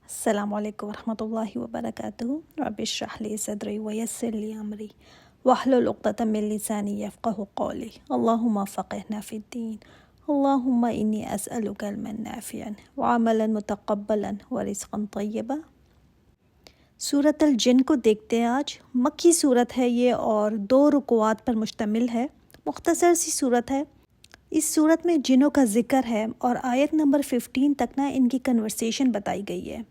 السلام علیکم ورحمۃ اللہ وبرکاتہ۔ رب اشرح لی صدری ویسر لی امری واحلل عقدۃ من لسانی یفقہوا قولی۔ اللہم فقہنا فی الدین، اللہم انی اسألک علما نافعا وعملا متقبلا ورزقا طیبا۔ سورۃ الجن کو دیکھتے ہیں آج۔ مکی سورت ہے یہ اور 2 رکوعات پر مشتمل ہے، مختصر سی سورت ہے۔ اس سورت میں جنوں کا ذکر ہے اور آیت نمبر 15 تک ان کی کنورسیشن بتائی گئی ہے،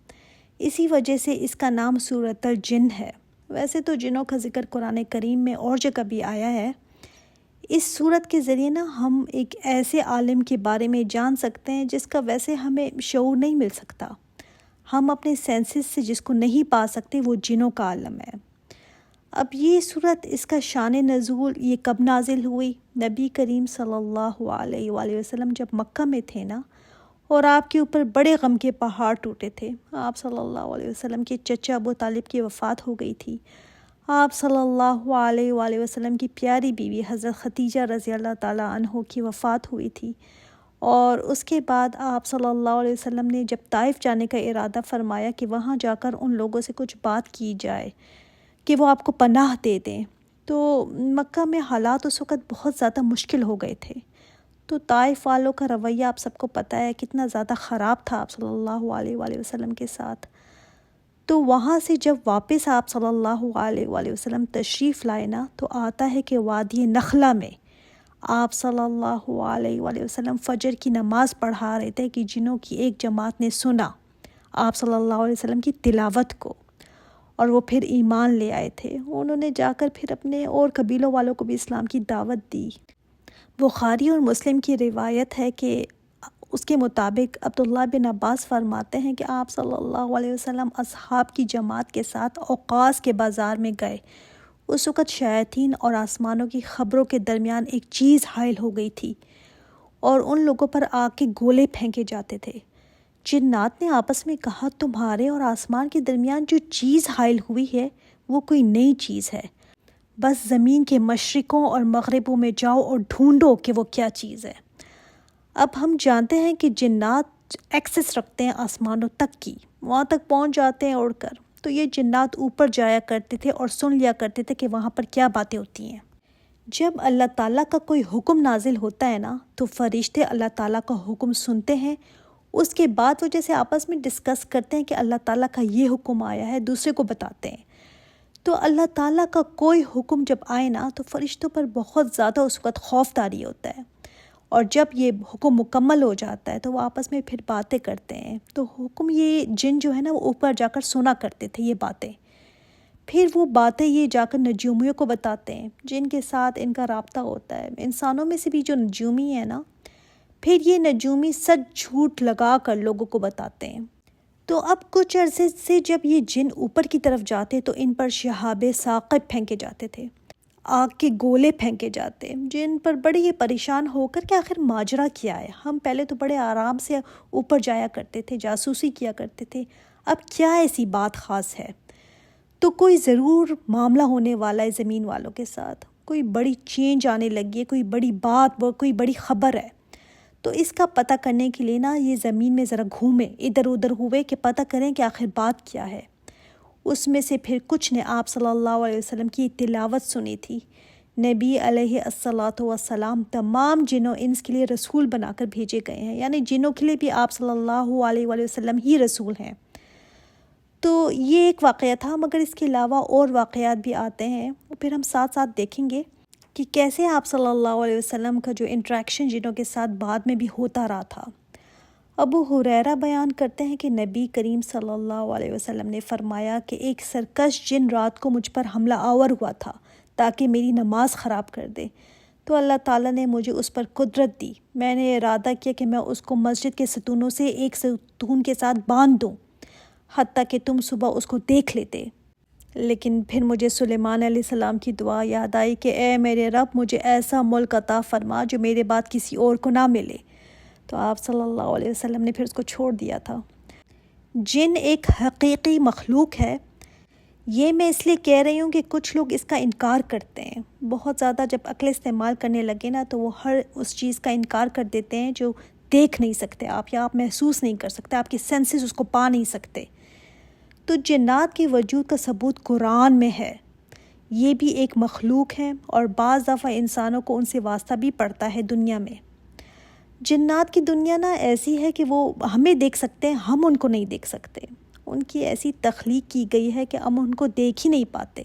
اسی وجہ سے اس کا نام سورۃ الجن ہے۔ ویسے تو جنوں کا ذکر قرآن کریم میں اور جگہ بھی آیا ہے۔ اس سورت کے ذریعے ہم ایک ایسے عالم کے بارے میں جان سکتے ہیں جس کا ویسے ہمیں شعور نہیں مل سکتا، ہم اپنے سینسز سے جس کو نہیں پا سکتے، وہ جنوں کا عالم ہے۔ اب یہ سورت، اس کا شان نزول یہ کب نازل ہوئی؟ نبی کریم صلی اللہ علیہ وآلہ وسلم جب مکہ میں تھے اور آپ کے اوپر بڑے غم کے پہاڑ ٹوٹے تھے۔ آپ صلی اللہ علیہ وسلم کے چچا ابو طالب کی وفات ہو گئی تھی۔ آپ صلی اللہ علیہ وآلہ وسلم کی پیاری بیوی حضرت ختیجہ رضی اللہ تعالیٰ عنہ کی وفات ہوئی تھی، اور اس کے بعد آپ صلی اللہ علیہ وسلم نے جب طائف جانے کا ارادہ فرمایا کہ وہاں جا کر ان لوگوں سے کچھ بات کی جائے کہ وہ آپ کو پناہ دے دیں، تو مکہ میں حالات اس وقت بہت زیادہ مشکل ہو گئے تھے۔ تو طائف والوں کا رویہ آپ سب کو پتہ ہے کتنا زیادہ خراب تھا آپ صلی اللہ علیہ وآلہ وسلم کے ساتھ۔ تو وہاں سے جب واپس آپ صلی اللہ علیہ وآلہ وسلم تشریف لائے تو آتا ہے کہ وادی نخلا میں آپ صلی اللہ علیہ وآلہ وسلم فجر کی نماز پڑھا رہے تھے کہ جنوں کی ایک جماعت نے سنا آپ صلی اللہ علیہ وسلم کی تلاوت کو، اور وہ پھر ایمان لے آئے تھے۔ انہوں نے جا کر پھر اپنے اور قبیلوں والوں کو بھی اسلام کی دعوت دی۔ بخاری اور مسلم کی روایت ہے کہ اس کے مطابق عبداللہ بن عباس فرماتے ہیں کہ آپ صلی اللہ علیہ وسلم اصحاب کی جماعت کے ساتھ اوقاس کے بازار میں گئے۔ اس وقت شیاطین اور آسمانوں کی خبروں کے درمیان ایک چیز حائل ہو گئی تھی اور ان لوگوں پر آگ کے گولے پھینکے جاتے تھے۔ جنات نے آپس میں کہا، تمہارے اور آسمان کے درمیان جو چیز حائل ہوئی ہے وہ کوئی نئی چیز ہے، بس زمین کے مشرقوں اور مغربوں میں جاؤ اور ڈھونڈو کہ وہ کیا چیز ہے۔ اب ہم جانتے ہیں کہ جنات ایکسس رکھتے ہیں آسمانوں تک کی، وہاں تک پہنچ جاتے ہیں اڑ کر۔ تو یہ جنات اوپر جایا کرتے تھے اور سن لیا کرتے تھے کہ وہاں پر کیا باتیں ہوتی ہیں۔ جب اللہ تعالیٰ کا کوئی حکم نازل ہوتا ہے تو فرشتے اللہ تعالیٰ کا حکم سنتے ہیں، اس کے بعد وہ جیسے آپس میں ڈسکس کرتے ہیں کہ اللہ تعالیٰ کا یہ حکم آیا ہے، دوسرے کو بتاتے ہیں۔ تو اللہ تعالیٰ کا کوئی حکم جب آئے تو فرشتوں پر بہت زیادہ اس وقت خوف طاری ہوتا ہے، اور جب یہ حکم مکمل ہو جاتا ہے تو وہ آپس میں پھر باتیں کرتے ہیں۔ تو حکم یہ جن جو ہے وہ اوپر جا کر سنا کرتے تھے یہ باتیں، پھر وہ باتیں یہ جا کر نجومیوں کو بتاتے ہیں جن کے ساتھ ان کا رابطہ ہوتا ہے۔ انسانوں میں سے بھی جو نجومی ہے پھر یہ نجومی سچ جھوٹ لگا کر لوگوں کو بتاتے ہیں۔ تو اب کچھ عرصے سے جب یہ جن اوپر کی طرف جاتے تو ان پر شہاب ثاقب پھینکے جاتے تھے، آگ کے گولے پھینکے جاتے، جن پر بڑے یہ پریشان ہو کر کہ آخر ماجرا کیا ہے۔ ہم پہلے تو بڑے آرام سے اوپر جایا کرتے تھے، جاسوسی کیا کرتے تھے، اب کیا ایسی بات خاص ہے؟ تو کوئی ضرور معاملہ ہونے والا ہے زمین والوں کے ساتھ، کوئی بڑی چینج آنے لگی ہے، کوئی بڑی بات، کوئی بڑی خبر ہے۔ تو اس کا پتہ کرنے کے لیے یہ زمین میں ذرا گھومے، ادھر ادھر ہوئے کہ پتہ کریں کہ آخر بات کیا ہے۔ اس میں سے پھر کچھ نے آپ صلی اللہ علیہ وسلم کی تلاوت سنی تھی۔ نبی علیہ الصلاۃ والسلام تمام جنوں انس کے لیے رسول بنا کر بھیجے گئے ہیں، یعنی جنوں کے لیے بھی آپ صلی اللہ علیہ وآلہ وسلم ہی رسول ہیں۔ تو یہ ایک واقعہ تھا، مگر اس کے علاوہ اور واقعات بھی آتے ہیں، پھر ہم ساتھ ساتھ دیکھیں گے کہ کیسے آپ صلی اللہ علیہ وسلم کا جو انٹریکشن جنوں کے ساتھ بعد میں بھی ہوتا رہا تھا۔ ابو ہریرہ بیان کرتے ہیں کہ نبی کریم صلی اللہ علیہ وسلم نے فرمایا کہ ایک سرکش جن رات کو مجھ پر حملہ آور ہوا تھا تاکہ میری نماز خراب کر دے، تو اللہ تعالیٰ نے مجھے اس پر قدرت دی۔ میں نے ارادہ کیا کہ میں اس کو مسجد کے ستونوں سے ایک ستون کے ساتھ باندھ دوں حتیٰ کہ تم صبح اس کو دیکھ لیتے، لیکن پھر مجھے سلیمان علیہ السلام کی دعا یاد آئی کہ اے میرے رب، مجھے ایسا ملک عطا فرما جو میرے بعد کسی اور کو نہ ملے۔ تو آپ صلی اللہ علیہ وسلم نے پھر اس کو چھوڑ دیا تھا۔ جن ایک حقیقی مخلوق ہے، یہ میں اس لیے کہہ رہی ہوں کہ کچھ لوگ اس کا انکار کرتے ہیں، بہت زیادہ جب عقل استعمال کرنے لگے تو وہ ہر اس چیز کا انکار کر دیتے ہیں جو دیکھ نہیں سکتے آپ، یا آپ محسوس نہیں کر سکتے، آپ کے سینسز اس کو پا نہیں سکتے۔ تو جنات کے وجود کا ثبوت قرآن میں ہے۔ یہ بھی ایک مخلوق ہے اور بعض دفعہ انسانوں کو ان سے واسطہ بھی پڑتا ہے دنیا میں۔ جنات کی دنیا نا ایسی ہے کہ وہ ہمیں دیکھ سکتے ہیں، ہم ان کو نہیں دیکھ سکتے۔ ان کی ایسی تخلیق کی گئی ہے کہ ہم ان کو دیکھ ہی نہیں پاتے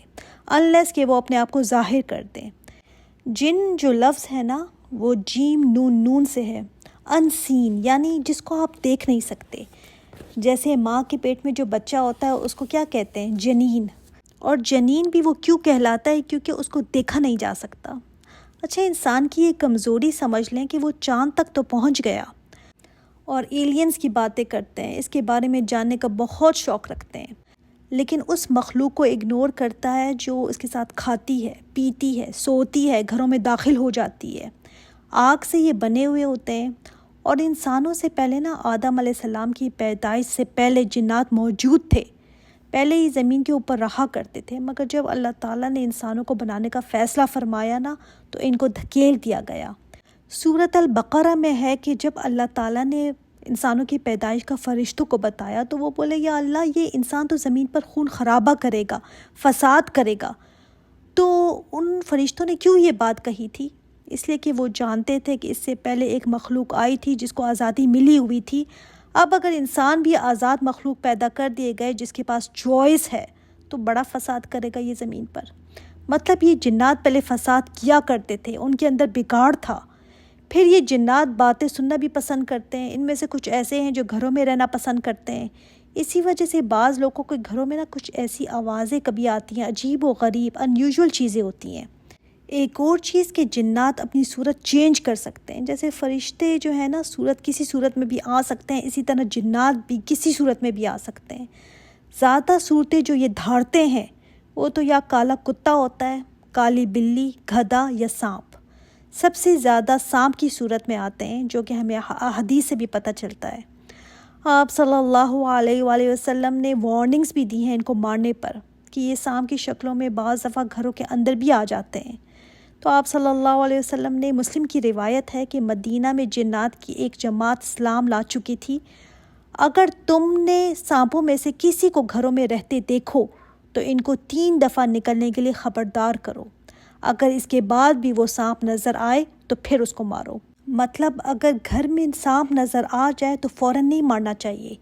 انلیس کہ وہ اپنے آپ کو ظاہر کر دیں۔ جن جو لفظ ہے نا وہ جیم نون نون سے ہے، انسین، یعنی جس کو آپ دیکھ نہیں سکتے۔ جیسے ماں کے پیٹ میں جو بچہ ہوتا ہے اس کو کیا کہتے ہیں؟ جنین۔ اور جنین بھی وہ کیوں کہلاتا ہے؟ کیونکہ اس کو دیکھا نہیں جا سکتا۔ اچھا، انسان کی یہ کمزوری سمجھ لیں کہ وہ چاند تک تو پہنچ گیا اور ایلینز کی باتیں کرتے ہیں، اس کے بارے میں جاننے کا بہت شوق رکھتے ہیں، لیکن اس مخلوق کو اگنور کرتا ہے جو اس کے ساتھ کھاتی ہے، پیتی ہے، سوتی ہے، گھروں میں داخل ہو جاتی ہے۔ آگ سے یہ بنے ہوئے ہوتے ہیں، اور انسانوں سے پہلے نا آدم علیہ السلام کی پیدائش سے پہلے جنات موجود تھے، پہلے ہی زمین کے اوپر رہا کرتے تھے، مگر جب اللہ تعالیٰ نے انسانوں کو بنانے کا فیصلہ فرمایا نا تو ان کو دھکیل دیا گیا۔ سورۃ البقرہ میں ہے کہ جب اللہ تعالیٰ نے انسانوں کی پیدائش کا فرشتوں کو بتایا تو وہ بولے یا اللہ یہ انسان تو زمین پر خون خرابہ کرے گا، فساد کرے گا۔ تو ان فرشتوں نے کیوں یہ بات کہی تھی؟ اس لیے کہ وہ جانتے تھے کہ اس سے پہلے ایک مخلوق آئی تھی جس کو آزادی ملی ہوئی تھی۔ اب اگر انسان بھی آزاد مخلوق پیدا کر دیے گئے جس کے پاس چوائس ہے تو بڑا فساد کرے گا یہ زمین پر۔ مطلب یہ جنات پہلے فساد کیا کرتے تھے، ان کے اندر بگاڑ تھا۔ پھر یہ جنات باتیں سننا بھی پسند کرتے ہیں، ان میں سے کچھ ایسے ہیں جو گھروں میں رہنا پسند کرتے ہیں۔ اسی وجہ سے بعض لوگوں کے گھروں میں نا کچھ ایسی آوازیں کبھی آتی ہیں، عجیب و غریب انیوژول چیزیں ہوتی ہیں۔ ایک اور چیز کہ جنات اپنی صورت چینج کر سکتے ہیں، جیسے فرشتے جو ہیں نا صورت کسی صورت میں بھی آ سکتے ہیں، اسی طرح جنات بھی کسی صورت میں بھی آ سکتے ہیں۔ زیادہ صورتیں جو یہ دھارتے ہیں وہ تو یا کالا کتا ہوتا ہے، کالی بلی، گدھا یا سانپ۔ سب سے زیادہ سانپ کی صورت میں آتے ہیں، جو کہ ہمیں حدیث سے بھی پتہ چلتا ہے۔ آپ صلی اللہ علیہ وآلہ وسلم نے وارننگز بھی دی ہیں ان کو مارنے پر، کہ یہ سانپ کی شکلوں میں بعض دفعہ گھروں کے اندر بھی آ جاتے ہیں۔ تو آپ صلی اللہ علیہ وسلم نے، مسلم کی روایت ہے کہ مدینہ میں جنات کی ایک جماعت اسلام لا چکی تھی، اگر تم نے سانپوں میں سے کسی کو گھروں میں رہتے دیکھو تو ان کو 3 دفعہ نکلنے کے لیے خبردار کرو، اگر اس کے بعد بھی وہ سانپ نظر آئے تو پھر اس کو مارو۔ مطلب اگر گھر میں سانپ نظر آ جائے تو فوراً نہیں مارنا چاہیے،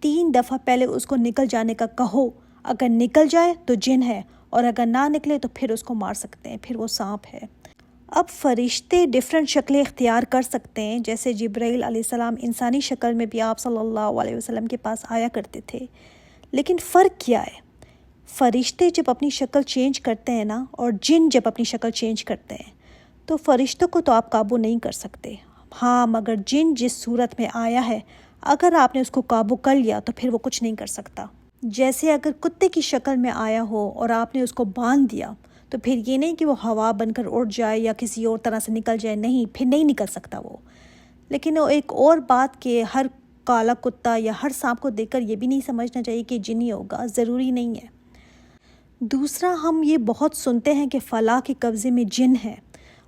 3 دفعہ پہلے اس کو نکل جانے کا کہو، اگر نکل جائے تو جن ہے، اور اگر نہ نکلے تو پھر اس کو مار سکتے ہیں، پھر وہ سانپ ہے۔ اب فرشتے ڈیفرنٹ شکلیں اختیار کر سکتے ہیں، جیسے جبرائیل علیہ السلام انسانی شکل میں بھی آپ صلی اللہ علیہ وسلم کے پاس آیا کرتے تھے، لیکن فرق کیا ہے؟ فرشتے جب اپنی شکل چینج کرتے ہیں نا، اور جن جب اپنی شکل چینج کرتے ہیں، تو فرشتوں کو تو آپ قابو نہیں کر سکتے۔ ہاں، مگر جن جس صورت میں آیا ہے اگر آپ نے اس کو قابو کر لیا تو پھر وہ کچھ نہیں کر سکتا۔ جیسے اگر کتے کی شکل میں آیا ہو اور آپ نے اس کو باندھ دیا تو پھر یہ نہیں کہ وہ ہوا بن کر اڑ جائے یا کسی اور طرح سے نکل جائے، نہیں، پھر نہیں نکل سکتا وہ۔ لیکن ایک اور بات کہ ہر کالا کتا یا ہر سانپ کو دیکھ کر یہ بھی نہیں سمجھنا چاہیے کہ جنی ہوگا، ضروری نہیں ہے۔ دوسرا، ہم یہ بہت سنتے ہیں کہ فلاں کے قبضے میں جن ہے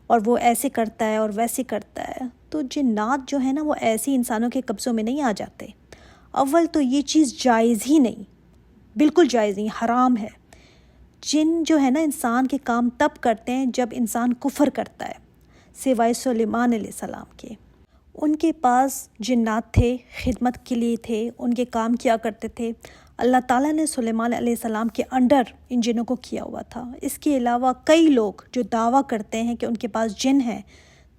اور وہ ایسے کرتا ہے اور ویسے کرتا ہے، تو جنات جو ہے نا وہ ایسے انسانوں کے قبضوں میں نہیں آ جاتے۔ اول تو یہ چیز جائز ہی نہیں، بالکل جائز نہیں، حرام ہے۔ جن جو ہے نا انسان کے کام تب کرتے ہیں جب انسان کفر کرتا ہے، سوائے سلیمان علیہ السلام کے۔ ان کے پاس جنات تھے، خدمت کے لیے تھے، ان کے کام کیا کرتے تھے۔ اللہ تعالیٰ نے سلیمان علیہ السلام کے انڈر ان جنوں کو کیا ہوا تھا۔ اس کے علاوہ کئی لوگ جو دعویٰ کرتے ہیں کہ ان کے پاس جن ہے،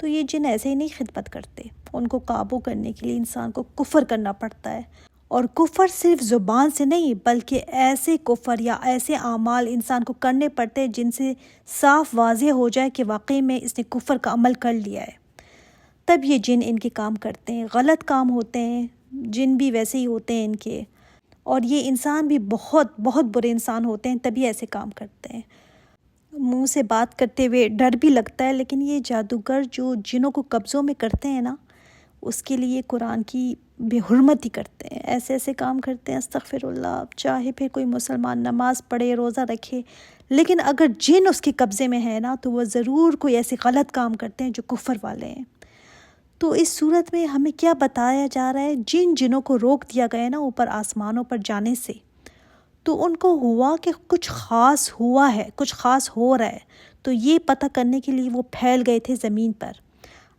تو یہ جن ایسے ہی نہیں خدمت کرتے، ان کو قابو کرنے کے لیے انسان کو کفر کرنا پڑتا ہے، اور کفر صرف زبان سے نہیں بلکہ ایسے کفر یا ایسے اعمال انسان کو کرنے پڑتے ہیں جن سے صاف واضح ہو جائے کہ واقعی میں اس نے کفر کا عمل کر لیا ہے، تب یہ جن ان کے کام کرتے ہیں۔ غلط کام ہوتے ہیں، جن بھی ویسے ہی ہوتے ہیں ان کے، اور یہ انسان بھی بہت بہت برے انسان ہوتے ہیں تبھی ایسے کام کرتے ہیں۔ منہ سے بات کرتے ہوئے ڈر بھی لگتا ہے، لیکن یہ جادوگر جو جنوں کو قبضوں میں کرتے ہیں نا، اس کے لیے قرآن کی بے حرمتی کرتے ہیں، ایسے ایسے کام کرتے ہیں، استغفر اللہ۔ چاہے پھر کوئی مسلمان نماز پڑھے، روزہ رکھے، لیکن اگر جن اس کے قبضے میں ہے نا تو وہ ضرور کوئی ایسے غلط کام کرتے ہیں جو کفر والے ہیں۔ تو اس صورت میں ہمیں کیا بتایا جا رہا ہے؟ جن جنوں کو روک دیا گیا نا اوپر آسمانوں پر جانے سے، تو ان کو ہوا کہ کچھ خاص ہوا ہے، کچھ خاص ہو رہا ہے، تو یہ پتہ کرنے کے لیے وہ پھیل گئے تھے زمین پر۔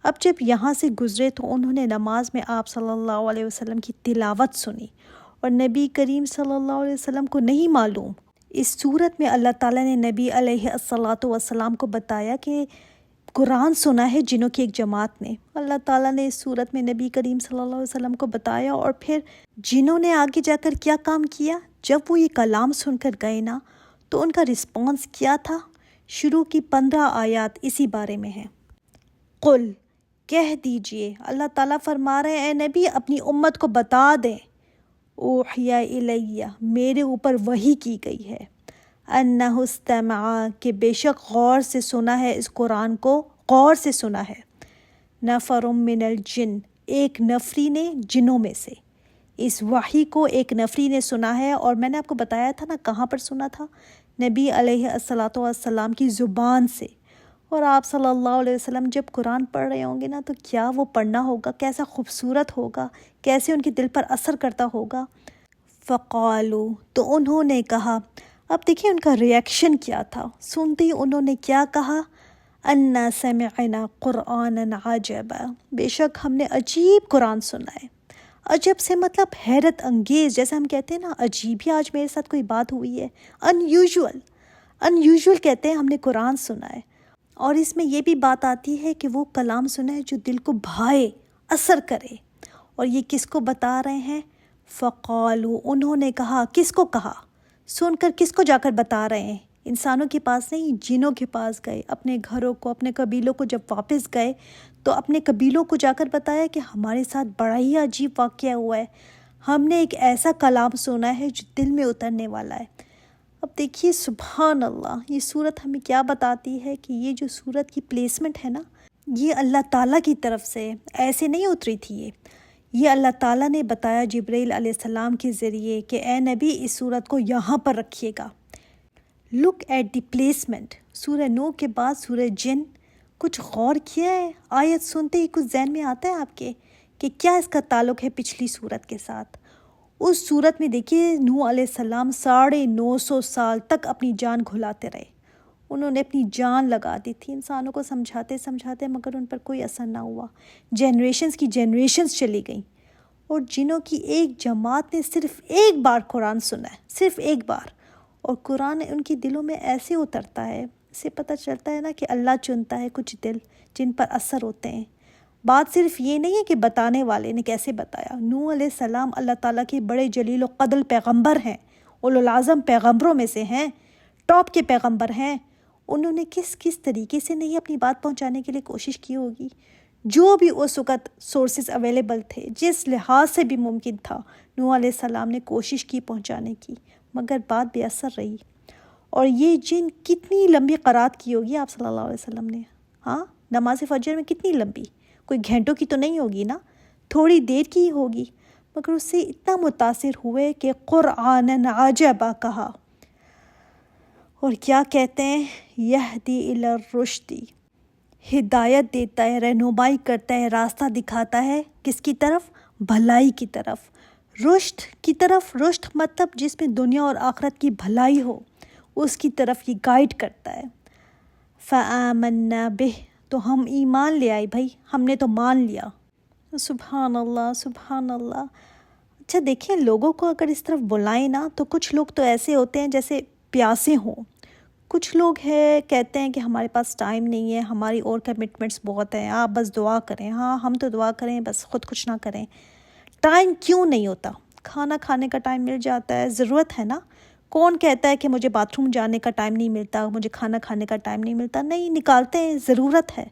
اب جب یہاں سے گزرے تو انہوں نے نماز میں آپ صلی اللہ علیہ وسلم کی تلاوت سنی، اور نبی کریم صلی اللہ علیہ وسلم کو نہیں معلوم۔ اس صورت میں اللہ تعالیٰ نے نبی علیہ الصلاۃ والسلام کو بتایا کہ قرآن سنا ہے جنوں کی ایک جماعت نے۔ اللہ تعالیٰ نے اس صورت میں نبی کریم صلی اللہ علیہ وسلم کو بتایا، اور پھر جنہوں نے آگے جا کر کیا کام کیا، جب وہ یہ کلام سن کر گئے نا تو ان کا رسپانس کیا تھا؟ شروع کی 15 آیات اسی بارے میں ہیں۔ قل، کہہ دیجئے، اللہ تعالیٰ فرما رہے ہیں اے نبی اپنی امت کو بتا دیں، اوحی الیہ، میرے اوپر وحی کی گئی ہے، انہ استمع، کہ بے شک غور سے سنا ہے، اس قرآن کو غور سے سنا ہے، نفر من الجن، ایک نفری نے جنوں میں سے، اس وحی کو ایک نفری نے سنا ہے۔ اور میں نے آپ کو بتایا تھا نا کہاں پر سنا تھا؟ نبی علیہ الصلاۃ والسلام کی زبان سے۔ اور آپ صلی اللہ علیہ وسلم جب قرآن پڑھ رہے ہوں گے نا تو کیا وہ پڑھنا ہوگا، کیسا خوبصورت ہوگا، کیسے ان کے دل پر اثر کرتا ہوگا۔ فقالو، تو انہوں نے کہا، اب دیکھیں ان کا ریئیکشن کیا تھا، سنتے ہی انہوں نے کیا کہا، انا سمعنا قرآنا عجبا، بے شک ہم نے عجیب قرآن سنا ہے۔ عجب سے مطلب حیرت انگیز، جیسے ہم کہتے ہیں نا عجیب ہی آج میرے ساتھ کوئی بات ہوئی ہے، ان یوزول کہتے ہیں ہم نے قرآن سنا ہے۔ اور اس میں یہ بھی بات آتی ہے کہ وہ کلام سنا ہے جو دل کو بھائے، اثر کرے۔ اور یہ کس کو بتا رہے ہیں؟ فقالو، انہوں نے کہا، کس کو کہا؟ سن کر کس کو جا کر بتا رہے ہیں؟ انسانوں کے پاس نہیں، جنوں کے پاس گئے، اپنے گھروں کو، اپنے قبیلوں کو جب واپس گئے تو اپنے قبیلوں کو جا کر بتایا کہ ہمارے ساتھ بڑا ہی عجیب واقعہ ہوا ہے، ہم نے ایک ایسا کلام سنا ہے جو دل میں اترنے والا ہے۔ اب دیکھیے سبحان اللہ، یہ صورت ہمیں کیا بتاتی ہے کہ یہ جو صورت کی پلیسمنٹ ہے نا، یہ اللہ تعالیٰ کی طرف سے ایسے نہیں اتری تھی۔ یہ اللہ تعالیٰ نے بتایا جبرائیل علیہ السلام کے ذریعے کہ اے نبی اس صورت کو یہاں پر رکھیے گا۔ لک ایٹ دی پلیسمنٹ، سورہ نوح کے بعد سورہ جن، کچھ غور کیا ہے؟ آیت سنتے ہی کچھ ذہن میں آتا ہے آپ کے کہ کیا اس کا تعلق ہے پچھلی صورت کے ساتھ؟ اس صورت میں دیکھیے نوح علیہ السلام 950 سال تک اپنی جان گھلاتے رہے، انہوں نے اپنی جان لگا دی تھی انسانوں کو سمجھاتے سمجھاتے، مگر ان پر کوئی اثر نہ ہوا، جنریشنز کی جنریشنز چلی گئیں۔ اور جنوں کی ایک جماعت نے صرف ایک بار قرآن سنا ہے، صرف ایک بار، اور قرآن ان کی دلوں میں ایسے اترتا ہے، اس سے پتہ چلتا ہے نا کہ اللہ چنتا ہے کچھ دل جن پر اثر ہوتے ہیں۔ بات صرف یہ نہیں ہے کہ بتانے والے نے کیسے بتایا۔ نوح علیہ السلام اللہ تعالیٰ کے بڑے جلیل و قدر پیغمبر ہیں، اولو العظم پیغمبروں میں سے ہیں، ٹاپ کے پیغمبر ہیں، انہوں نے کس طریقے سے نہیں اپنی بات پہنچانے کے لیے کوشش کی ہوگی؟ جو بھی اس وقت سورسز اویلیبل تھے، جس لحاظ سے بھی ممکن تھا، نوح علیہ السلام نے کوشش کی پہنچانے کی، مگر بات بے اثر رہی۔ اور یہ جن کتنی لمبی قرات کی ہوگی آپ صلی اللہ علیہ وسلم نے، ہاں نماز فجر میں کتنی لمبی، کوئی گھنٹوں کی تو نہیں ہوگی نا، تھوڑی دیر کی ہی ہوگی، مگر اس سے اتنا متاثر ہوئے کہ قرآن عجبا کہا۔ اور کیا کہتے ہیں؟ یہدی الی الرشد، ہدایت دیتا ہے، رہنمائی کرتا ہے، راستہ دکھاتا ہے، کس کی طرف؟ بھلائی کی طرف، رشد کی طرف۔ رشد مطلب جس میں دنیا اور آخرت کی بھلائی ہو، اس کی طرف یہ گائیڈ کرتا ہے۔ فآمنا بہ، تو ہم ایمان لے آئے بھائی، ہم نے تو مان لیا۔ سبحان اللہ سبحان اللہ۔ اچھا دیکھیں، لوگوں کو اگر اس طرف بلائیں نا تو کچھ لوگ تو ایسے ہوتے ہیں جیسے پیاسے ہوں، کچھ لوگ کہتے ہیں کہ ہمارے پاس ٹائم نہیں ہے، ہماری اور کمٹمنٹس بہت ہیں، آپ بس دعا کریں۔ ہاں ہم تو دعا کریں، بس خود کچھ نہ کریں۔ ٹائم کیوں نہیں ہوتا؟ کھانا کھانے کا ٹائم مل جاتا ہے، ضرورت ہے نا۔ کون کہتا ہے کہ مجھے باتھ روم جانے کا ٹائم نہیں ملتا، مجھے کھانا کھانے کا ٹائم نہیں ملتا؟ نہیں، نکالتے ہیں، ضرورت ہے۔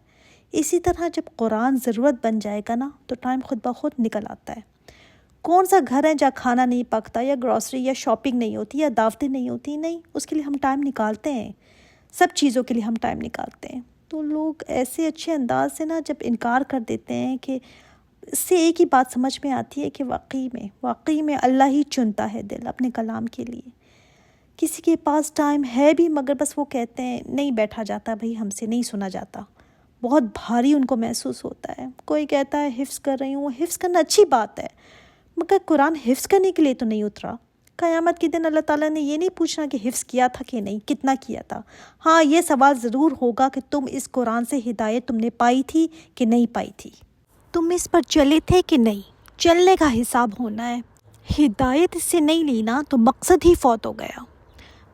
اسی طرح جب قرآن ضرورت بن جائے گا نا تو ٹائم خود بخود نکل آتا ہے۔ کون سا گھر ہے جہاں کھانا نہیں پکتا، یا گروسری یا شاپنگ نہیں ہوتی، یا دعوتیں نہیں ہوتی؟ نہیں، اس کے لیے ہم ٹائم نکالتے ہیں، سب چیزوں کے لیے ہم ٹائم نکالتے ہیں۔ تو لوگ ایسے اچھے انداز سے نا جب انکار کر دیتے ہیں، کہ اس سے ایک ہی بات سمجھ میں آتی ہے کہ واقعی میں اللہ ہی چنتا ہے دل اپنے کلام کے لیے۔ کسی کے پاس ٹائم ہے بھی، مگر بس وہ کہتے ہیں نہیں بیٹھا جاتا بھائی، ہم سے نہیں سنا جاتا، بہت بھاری ان کو محسوس ہوتا ہے۔ کوئی کہتا ہے حفظ کر رہی ہوں، حفظ کرنا اچھی بات ہے، مگر قرآن حفظ کرنے کے لیے تو نہیں اترا۔ قیامت کے دن اللہ تعالیٰ نے یہ نہیں پوچھنا کہ حفظ کیا تھا کہ نہیں، کتنا کیا تھا۔ ہاں، یہ سوال ضرور ہوگا کہ تم اس قرآن سے ہدایت تم نے پائی تھی کہ نہیں پائی تھی، تم اس پر چلے تھے کہ نہیں۔ چلنے کا حساب ہونا ہے، ہدایت اس سے نہیں لینا تو مقصد ہی فوت ہو گیا۔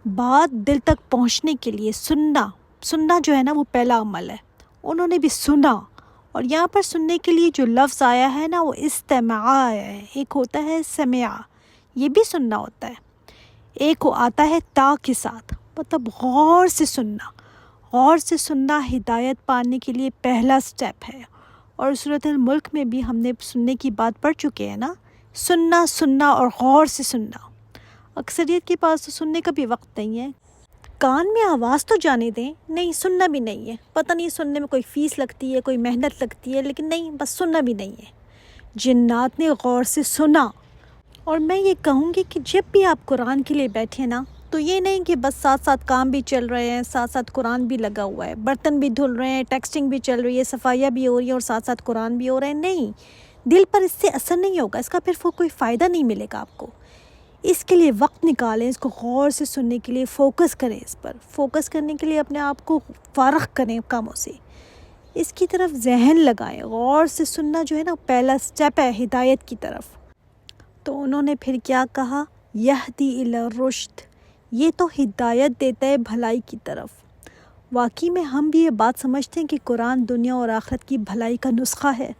بات دل تک پہنچنے کے لیے سننا جو ہے نا وہ پہلا عمل ہے۔ انہوں نے بھی سنا، اور یہاں پر سننے کے لیے جو لفظ آیا ہے نا وہ استماع آیا ہے۔ ایک ہوتا ہے سمع، یہ بھی سننا ہوتا ہے، ایک آتا ہے تا کے ساتھ، مطلب غور سے سننا۔ غور سے سننا ہدایت پانے کے لیے پہلا سٹیپ ہے، اور سورۃ الملک میں بھی ہم نے سننے کی بات پڑھ چکے ہیں نا، سننا اور غور سے سننا۔ اکثریت کے پاس تو سننے کا بھی وقت نہیں ہے، کان میں آواز تو جانے دیں، نہیں سننا بھی نہیں ہے۔ پتہ نہیں سننے میں کوئی فیس لگتی ہے، کوئی محنت لگتی ہے، لیکن نہیں، بس سننا بھی نہیں ہے۔ جنات نے غور سے سنا، اور میں یہ کہوں گی کہ جب بھی آپ قرآن کے لیے بیٹھے نا تو یہ نہیں کہ بس ساتھ ساتھ کام بھی چل رہے ہیں، ساتھ ساتھ قرآن بھی لگا ہوا ہے، برتن بھی دھل رہے ہیں، ٹیکسٹنگ بھی چل رہی ہے، صفائیاں بھی ہو رہی ہیں اور ساتھ ساتھ قرآن بھی ہو رہے ہیں۔ نہیں، دل پر اس سے اثر نہیں ہوگا، اس کا پھر کوئی فائدہ نہیں ملے گا آپ کو۔ اس کے لیے وقت نکالیں، اس کو غور سے سننے کے لیے فوکس کریں، اس پر فوکس کرنے کے لیے اپنے آپ کو فارغ کریں کاموں سے، اس کی طرف ذہن لگائیں۔ غور سے سننا جو ہے نا پہلا سٹیپ ہے ہدایت کی طرف۔ تو انہوں نے پھر کیا کہا، یہدی الی الرشد، یہ تو ہدایت دیتا ہے بھلائی کی طرف۔ واقعی میں ہم بھی یہ بات سمجھتے ہیں کہ قرآن دنیا اور آخرت کی بھلائی کا نسخہ ہے۔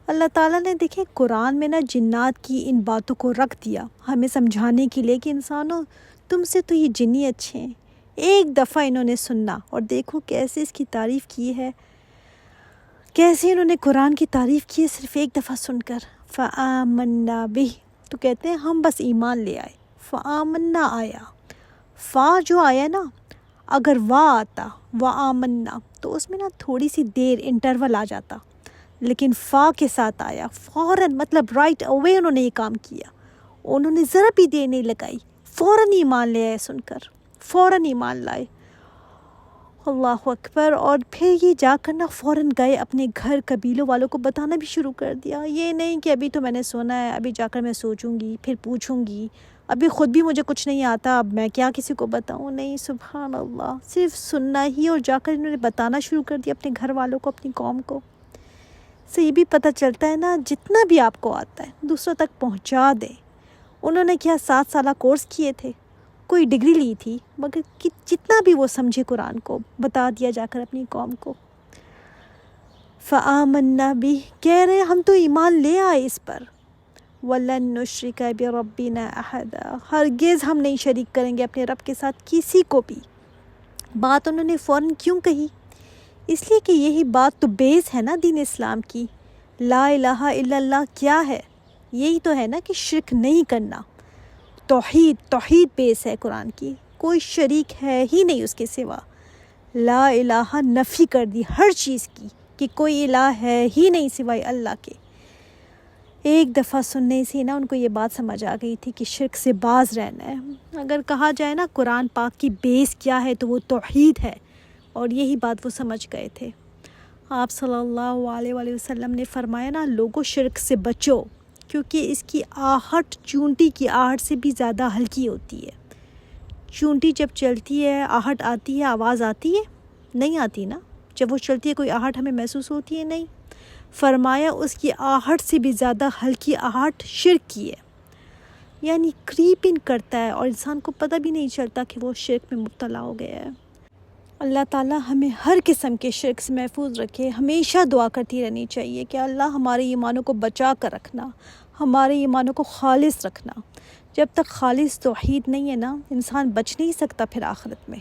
اللہ تعالیٰ نے دیکھیں قرآن میں نا جنات کی ان باتوں کو رکھ دیا ہمیں سمجھانے کے لیے کہ انسانوں تم سے تو یہ جنی اچھے ہیں۔ ایک دفعہ انہوں نے سننا، اور دیکھو کیسے اس کی تعریف کی ہے، کیسے انہوں نے قرآن کی تعریف کی ہے صرف ایک دفعہ سن کر۔ فآمنا بہ، تو کہتے ہیں ہم بس ایمان لے آئے۔ فآمنا آیا، فا جو آیا نا، اگر وا آتا وآمنا تو اس میں نا تھوڑی سی دیر انٹرول آ جاتا، لیکن فا کے ساتھ آیا فوراً، مطلب رائٹ اوے انہوں نے یہ کام کیا، انہوں نے ذرا بھی دیر نہیں لگائی، فوراً ایمان لے آئے، سن کر فوراً ایمان لائے۔ اللہ اکبر۔ اور پھر یہ جا کر نا فوراً گئے اپنے گھر قبیلوں والوں کو بتانا بھی شروع کر دیا۔ یہ نہیں کہ ابھی تو میں نے سنا ہے، ابھی جا کر میں سوچوں گی، پھر پوچھوں گی، ابھی خود بھی مجھے کچھ نہیں آتا، اب میں کیا کسی کو بتاؤں۔ نہیں، سبحان اللہ، صرف سننا ہی، اور جا کر انہوں نے بتانا شروع کر دیا اپنے گھر والوں کو، اپنی قوم کو۔ سے یہ بھی پتہ چلتا ہے نا جتنا بھی آپ کو آتا ہے دوسروں تک پہنچا دیں۔ انہوں نے کیا 7 سالہ کورس کیے تھے، کوئی ڈگری لی تھی، مگر جتنا بھی وہ سمجھے قرآن کو بتا دیا جا کر اپنی قوم کو۔ فآمنا بہ، کہہ رہے ہم تو ایمان لے آئے اس پر۔ وَلَن نُشْرِكَ بِرَبِّنَا أَحَدًا، ہرگز ہم نہیں شریک کریں گے اپنے رب کے ساتھ کسی کو بھی۔ بات انہوں نے فوراً کیوں کہی؟ اس لیے کہ یہی بات تو بیس ہے نا دین اسلام کی۔ لا الہ الا اللہ کیا ہے؟ یہی تو ہے نا کہ شرک نہیں کرنا۔ توحید بیس ہے قرآن کی، کوئی شریک ہے ہی نہیں اس کے سوا۔ لا الہ نفی کر دی ہر چیز کی، کہ کوئی الہ ہے ہی نہیں سوائے اللہ کے۔ ایک دفعہ سننے سے نا ان کو یہ بات سمجھ آ گئی تھی کہ شرک سے باز رہنا ہے۔ اگر کہا جائے نا قرآن پاک کی بیس کیا ہے تو وہ توحید ہے، اور یہی بات وہ سمجھ گئے تھے۔ آپ صلی اللہ علیہ وآلہ وسلم نے فرمایا نا لوگوں شرک سے بچو، کیونکہ اس کی آہٹ چونٹی کی آہٹ سے بھی زیادہ ہلکی ہوتی ہے۔ چونٹی جب چلتی ہے آہٹ آتی ہے، آواز آتی ہے؟ نہیں آتی نا، جب وہ چلتی ہے کوئی آہٹ ہمیں محسوس ہوتی ہے؟ نہیں۔ فرمایا اس کی آہٹ سے بھی زیادہ ہلکی آہٹ شرک کی ہے، یعنی کریپ ان کرتا ہے اور انسان کو پتہ بھی نہیں چلتا کہ وہ شرک میں مبتلا ہو گیا ہے۔ اللہ تعالیٰ ہمیں ہر قسم کے شرک سے محفوظ رکھے۔ ہمیشہ دعا کرتی رہنی چاہیے کہ اللہ ہمارے ایمانوں کو بچا کر رکھنا، ہمارے ایمانوں کو خالص رکھنا۔ جب تک خالص توحید نہیں ہے نا، انسان بچ نہیں سکتا پھر آخرت میں۔